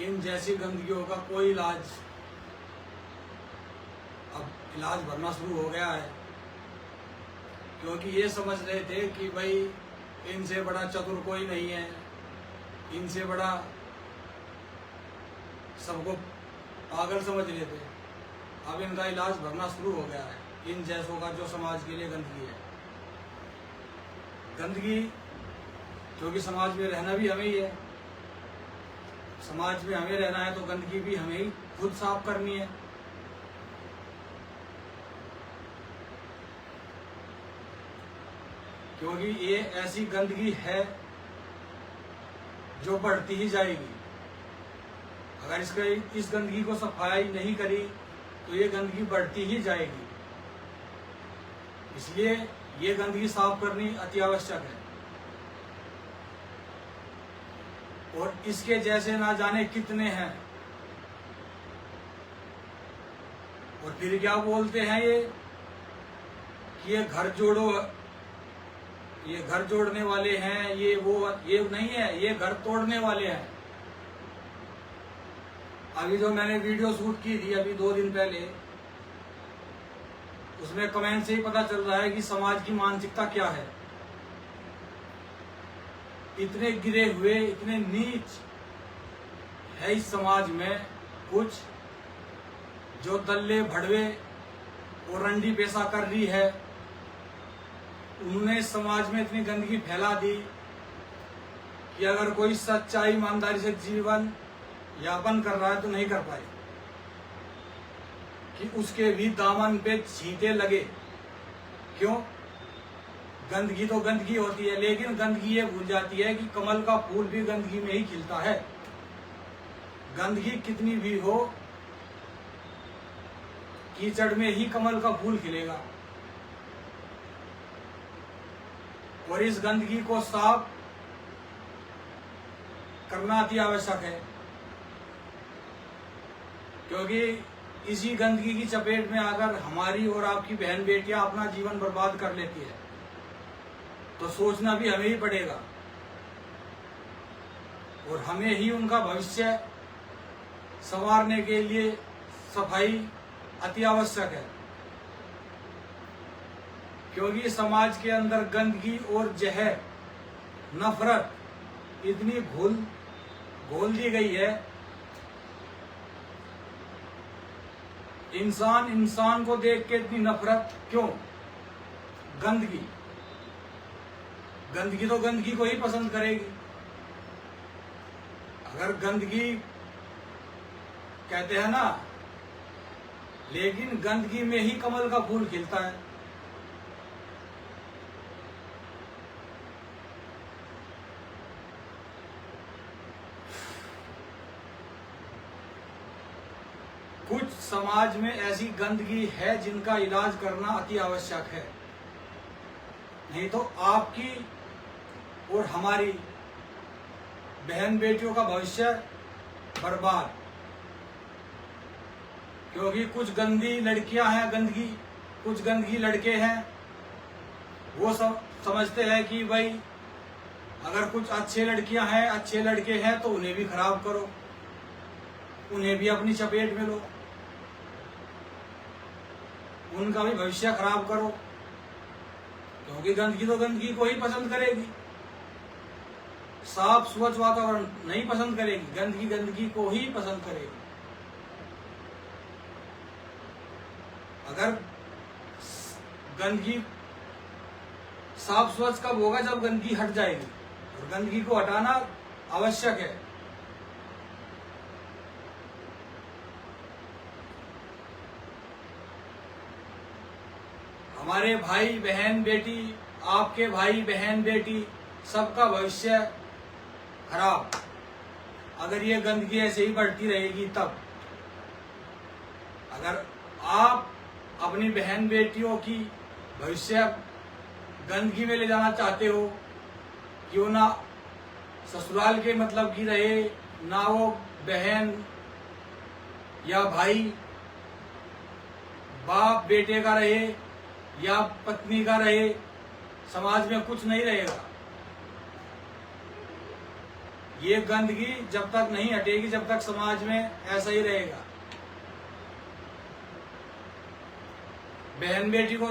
इन जैसी गंदगियों का कोई इलाज अब इलाज भरना शुरू हो गया है, क्योंकि ये समझ रहे थे कि भाई इनसे बड़ा चतुर कोई नहीं है, इनसे बड़ा सबको पागल समझ रहे थे। अब इनका इलाज भरना शुरू हो गया है, इन जैसों का जो समाज के लिए गंदगी है। गंदगी क्योंकि समाज में रहना भी हमें ही है, समाज में हमें रहना है तो गंदगी भी हमें ही खुद साफ करनी है। क्योंकि ये ऐसी गंदगी है जो बढ़ती ही जाएगी। अगर इस गंदगी को सफाई नहीं करी तो ये गंदगी बढ़ती ही जाएगी। इसलिए ये गंदगी साफ करनी अति आवश्यक है। और इसके जैसे ना जाने कितने हैं। और फिर क्या बोलते हैं ये कि ये घर जोड़ो, ये घर जोड़ने वाले हैं, ये वो, ये नहीं है, ये घर तोड़ने वाले हैं। अभी जो मैंने वीडियो शूट की थी अभी 2 दिन पहले, उसमें कमेंट से ही पता चल रहा है कि समाज की मानसिकता क्या है। इतने गिरे हुए, इतने नीच है इस समाज में कुछ जो दल्ले भड़वे और रंडी पेशा कर रही है। उन्होंने समाज में इतनी गंदगी फैला दी कि अगर कोई सच्चाई ईमानदारी से जीवन यापन कर रहा है तो नहीं कर पाए, कि उसके भी दामन पे छींटे लगे। क्यों? गंदगी तो गंदगी होती है, लेकिन गंदगी ये भूल जाती है कि कमल का फूल भी गंदगी में ही खिलता है। गंदगी कितनी भी हो, कीचड़ में ही कमल का फूल खिलेगा। और इस गंदगी को साफ करना अति आवश्यक है, क्योंकि इसी गंदगी की चपेट में अगर हमारी और आपकी बहन बेटियां अपना जीवन बर्बाद कर लेती है तो सोचना भी हमें ही पड़ेगा। और हमें ही उनका भविष्य संवारने के लिए सफाई अति आवश्यक है। क्योंकि समाज के अंदर गंदगी और जहर, नफरत इतनी घोल दी गई है। इंसान को देख के इतनी नफरत क्यों? गंदगी तो गंदगी को ही पसंद करेगी। अगर गंदगी कहते हैं ना, लेकिन गंदगी में ही कमल का फूल खिलता है। कुछ समाज में ऐसी गंदगी है जिनका इलाज करना अति आवश्यक है, नहीं तो आपकी और हमारी बहन बेटियों का भविष्य बर्बाद। क्योंकि कुछ गंदी लड़कियां हैं, कुछ गंदगी लड़के हैं। वो सब समझते हैं कि भाई अगर कुछ अच्छे लड़कियां हैं, अच्छे लड़के हैं तो उन्हें भी खराब करो, उन्हें भी अपनी चपेट में लो, उनका भी भविष्य खराब करो। क्योंकि गंदगी तो गंदगी को ही पसंद करेगी, साफ स्वच्छ वातावरण नहीं पसंद करेगी, गंदगी को ही पसंद करेगी। अगर गंदगी साफ स्वच्छ कब होगा? जब गंदगी हट जाएगी, और गंदगी को हटाना आवश्यक है। हमारे भाई बहन बेटी, आपके भाई बहन बेटी, सबका भविष्य खराब अगर ये गंदगी ऐसे ही बढ़ती रहेगी। तब अगर आप अपनी बहन बेटियों की भविष्य गंदगी में ले जाना चाहते हो, क्यों ना ससुराल के मतलब की रहे, ना वो बहन या भाई बाप बेटे का रहे या पत्नी का रहे, समाज में कुछ नहीं रहेगा। ये गंदगी जब तक नहीं हटेगी, जब तक समाज में ऐसा ही रहेगा। बहन बेटी को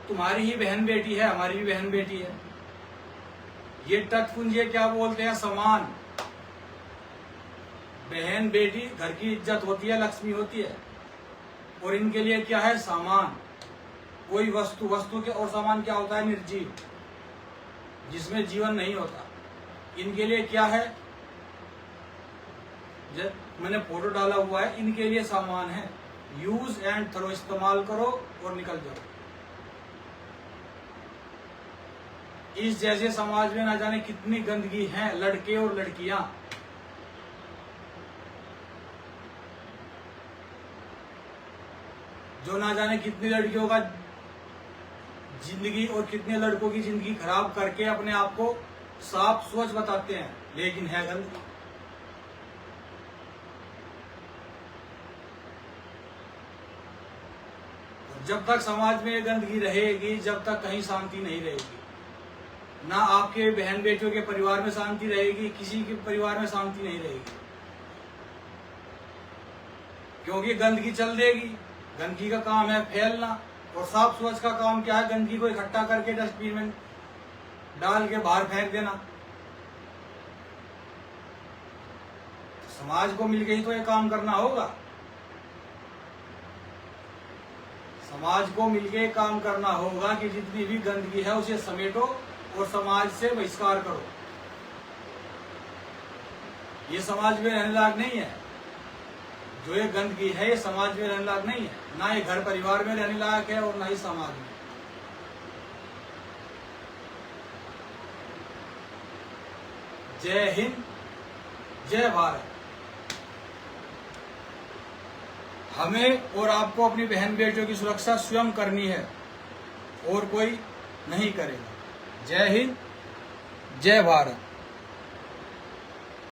तुम्हारी ही बहन बेटी है, हमारी भी बहन बेटी है। ये तटपुंज क्या बोलते हैं, समान। बहन बेटी घर की इज्जत होती है, लक्ष्मी होती है, और इनके लिए क्या है, सामान। कोई वस्तु, वस्तु के और सामान क्या होता है, निर्जीव, जिसमें जीवन नहीं होता। इनके लिए क्या है, जब मैंने फोटो डाला हुआ है, इनके लिए सामान है। यूज एंड थ्रो, इस्तेमाल करो और निकल जाओ। इस जैसे समाज में ना जाने कितनी गंदगी है, लड़के और लड़कियां। जो ना जाने कितनी लड़कियों का जिंदगी और कितने लड़कों की जिंदगी खराब करके अपने आप को साफ स्वच्छ बताते हैं, लेकिन है गंदगी। जब तक समाज में गंदगी रहेगी, जब तक कहीं शांति नहीं रहेगी। ना आपके बहन बेटियों के परिवार में शांति रहेगी, किसी के परिवार में शांति नहीं रहेगी, क्योंकि गंदगी चल देगी। गंदगी का काम है फैलना, और साफ स्वच्छ का काम क्या है, गंदगी को इकट्ठा करके डस्टबिन में डाल के बाहर फेंक देना। समाज को मिलकर ही तो ये काम करना होगा। समाज को मिलकर काम करना होगा कि जितनी भी गंदगी है उसे समेटो और समाज से बहिष्कार करो। ये समाज में रहने लायक नहीं है। जो ये गंदगी है, ये समाज में रहने लायक नहीं है। ना ये घर परिवार में रहने लायक है और ना ही समाज में। जय हिंद, जय भारत। हमें और आपको अपनी बहन बेटियों की सुरक्षा स्वयं करनी है, और कोई नहीं करेगा। जय हिंद, जय भारत।